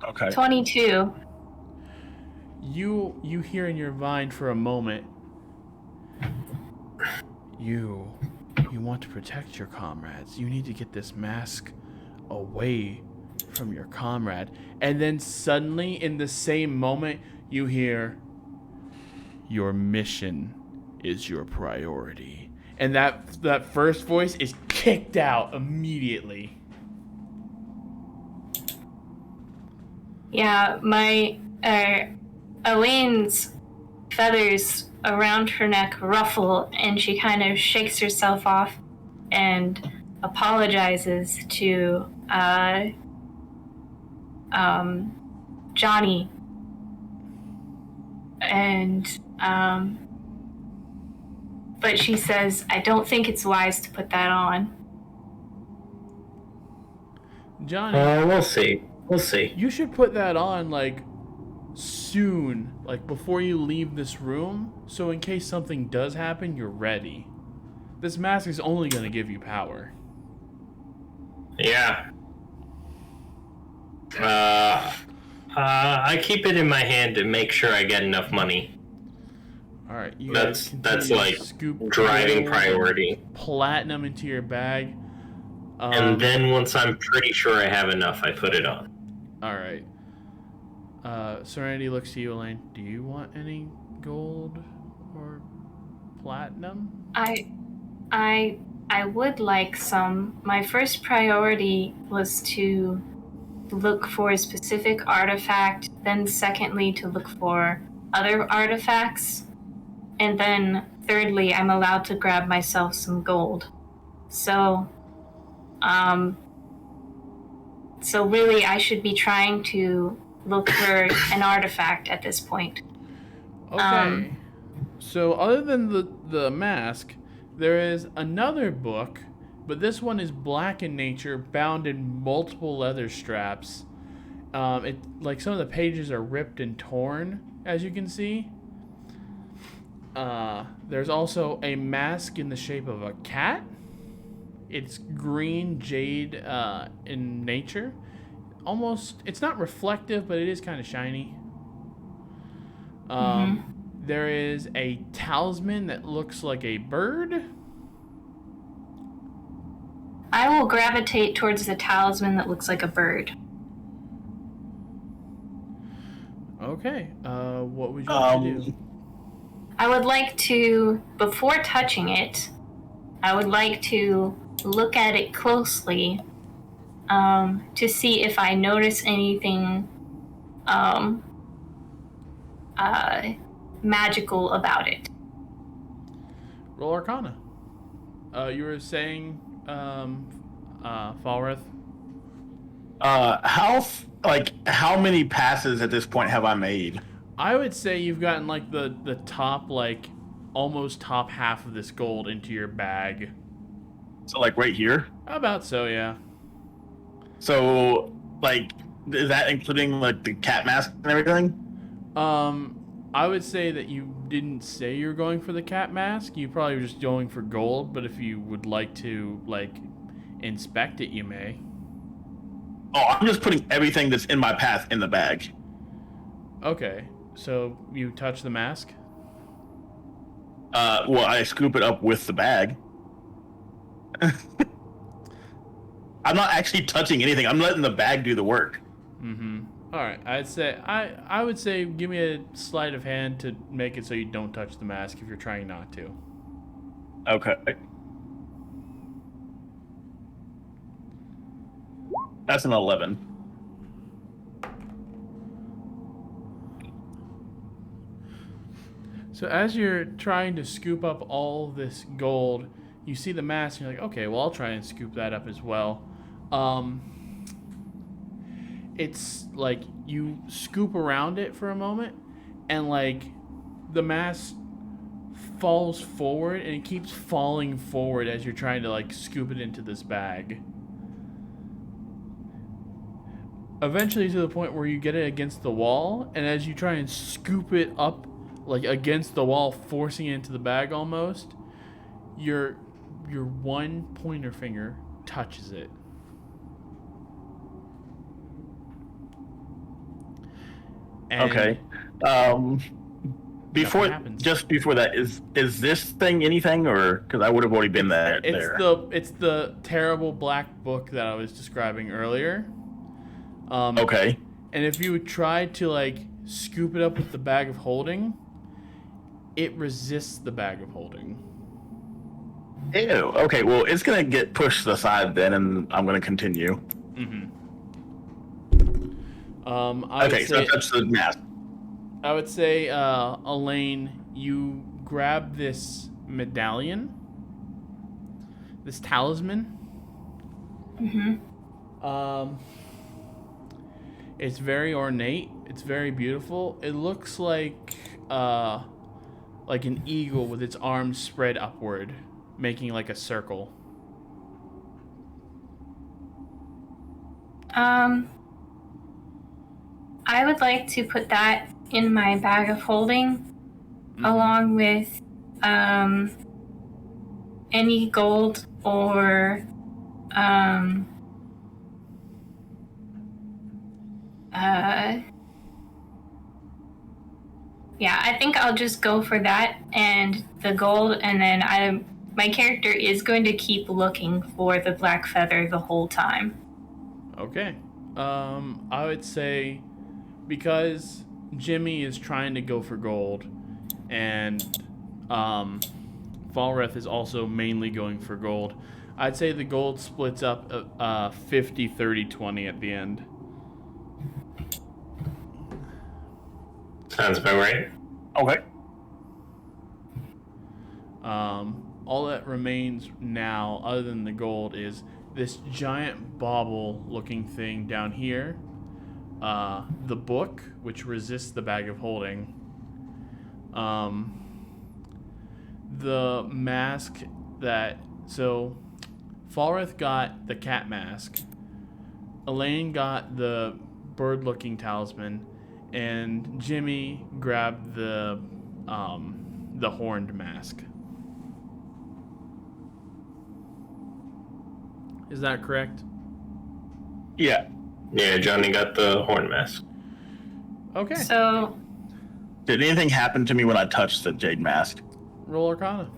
Okay. 22. You hear in your mind for a moment. You want to protect your comrades. You need to get this mask away from your comrade. And then suddenly in the same moment you hear, your mission is your priority. And that first voice is kicked out immediately. Yeah, my Elaine's feathers around her neck ruffle, and she kind of shakes herself off and apologizes to Johnny. And but she says, I don't think it's wise to put that on. Johnny, We'll see. We'll see. you should put that on like soon, like before you leave this room, so in case something does happen, you're ready. This mask is only going to give you power. Yeah. I keep it in my hand to make sure I get enough money. All right, you That's guys continue like to scoop driving gold, priority. platinum into your bag. And then once I'm pretty sure I have enough, I put it on. All right. Serenity looks to you, Elaine. Do you want any gold or platinum? I would like some. My first priority was to look for a specific artifact, then secondly to look for other artifacts, and then thirdly I'm allowed to grab myself some gold. So really I should be trying to look for an artifact at this point. Okay. So other than the mask, there is another book, but this one is black in nature, bound in multiple leather straps. It like some of the pages are ripped and torn, as you can see. There's also a mask in the shape of a cat. It's green jade in nature. Almost, it's not reflective, but it is kind of shiny. There is a talisman that looks like a bird. I will gravitate towards the talisman that looks like a bird. Okay. What would you like to do? I would like to, before touching it, I would like to look at it closely to see if I notice anything magical about it. Roll Arcana. You were saying, Falrith? How many passes at this point have I made? I would say you've gotten like the top, like almost top half of this gold into your bag. So like right here. About so, yeah. So like, is that including like the cat mask and everything? I would say that you didn't say you were going for the cat mask. You probably were just going for gold, but if you would like to like inspect it, you may. Oh, I'm just putting everything that's in my path in the bag. Okay, so you touch the mask? Well, I scoop it up with the bag. I'm not actually touching anything. I'm letting the bag do the work. Mm-hmm. All right, I would say give me a sleight of hand to make it so you don't touch the mask if you're trying not to. Okay. That's an 11. So as you're trying to scoop up all this gold, you see the mask, and you're like, okay, well, I'll try and scoop that up as well. It's like you scoop around it for a moment, and like the mask falls forward, and it keeps falling forward as you're trying to like scoop it into this bag. Eventually to the point where you get it against the wall, and as you try and scoop it up like against the wall, forcing it into the bag almost, your one pointer finger touches it. And Okay. Before that, is this thing anything, or because I would have already been there? It's the terrible black book that I was describing earlier. Okay. And if you try to like scoop it up with the bag of holding, it resists the bag of holding. Ew. Okay. Well, it's gonna get pushed aside then, and I'm gonna continue. Mm-hmm. So that's the mask. I would say, Elaine, you grab this medallion, this talisman. Mm-hmm. It's very ornate. It's very beautiful. It looks like an eagle with its arms spread upward, making like a circle. I would like to put that in my bag of holding, along with any gold or yeah, I think I'll just go for that and the gold, and then my character is going to keep looking for the black feather the whole time. Okay. I would say, because Jimmy is trying to go for gold, and Falreth is also mainly going for gold, I'd say the gold splits up 50, 30, 20 at the end. Sounds about right. Okay. All that remains now, other than the gold, is this giant bauble-looking thing down here. The book, which resists the bag of holding. The mask that... So, Falreth got the cat mask. Elaine got the bird-looking talisman. And Jimmy grabbed the horned mask. Is that correct? Yeah. Yeah, Johnny got the horn mask. Okay. So, Did anything happen to me when I touched the jade mask? Roll Arcana.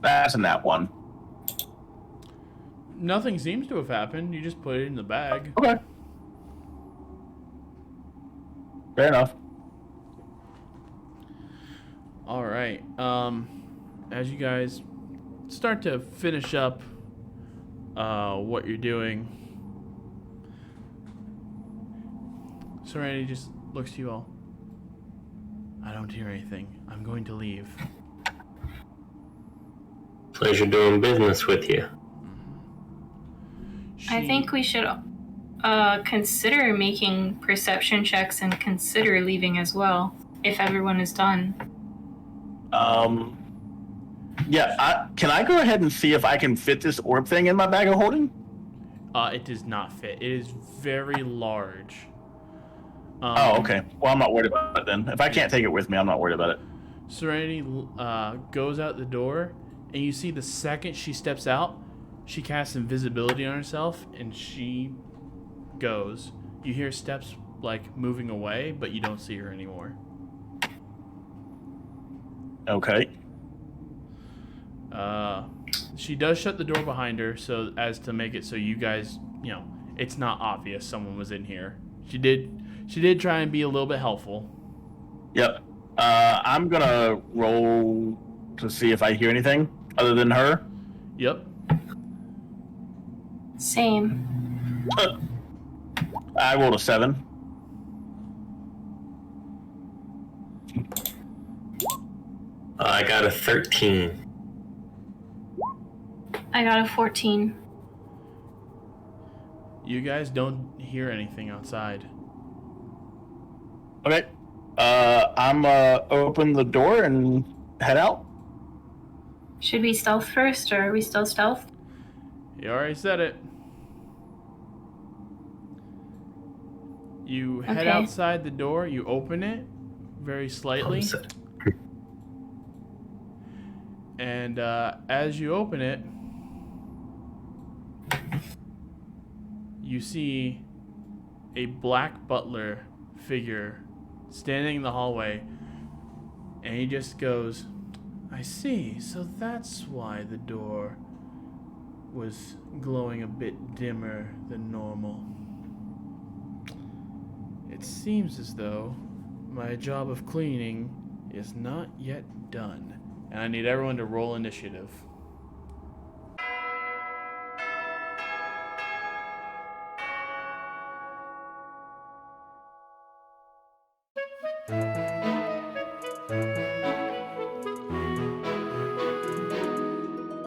That's in that one. Nothing seems to have happened. You just put it in the bag. Okay. Fair enough. All right. As you guys start to finish up what you're doing, Serenity just looks to you all. I don't hear anything. I'm going to leave. Pleasure doing business with you. I think we should consider making perception checks and consider leaving as well, if everyone is done. Yeah, can I go ahead and see if I can fit this orb thing in my bag of holding? It does not fit. It is very large. Oh, okay. Well, I'm not worried about it then. If I can't take it with me, I'm not worried about it. Serenity goes out the door, and you see the second she steps out, she casts invisibility on herself, and she goes. You hear steps, like, moving away, but you don't see her anymore. Okay. She does shut the door behind her, so as to make it so you guys, it's not obvious someone was in here. She did try and be a little bit helpful. Yep. I'm gonna roll to see if I hear anything other than her. Yep. Same. I rolled a 7. I got a 13. I got a 14. You guys don't hear anything outside. Okay. I'm open the door and head out. Should we stealth first, or are we still stealth? You already said it. You head Okay. outside the door, you open it very slightly. And as you open it, you see a black butler figure standing in the hallway, and he just goes, I see, so that's why the door was glowing a bit dimmer than normal. It seems as though my job of cleaning is not yet done, and I need everyone to roll initiative.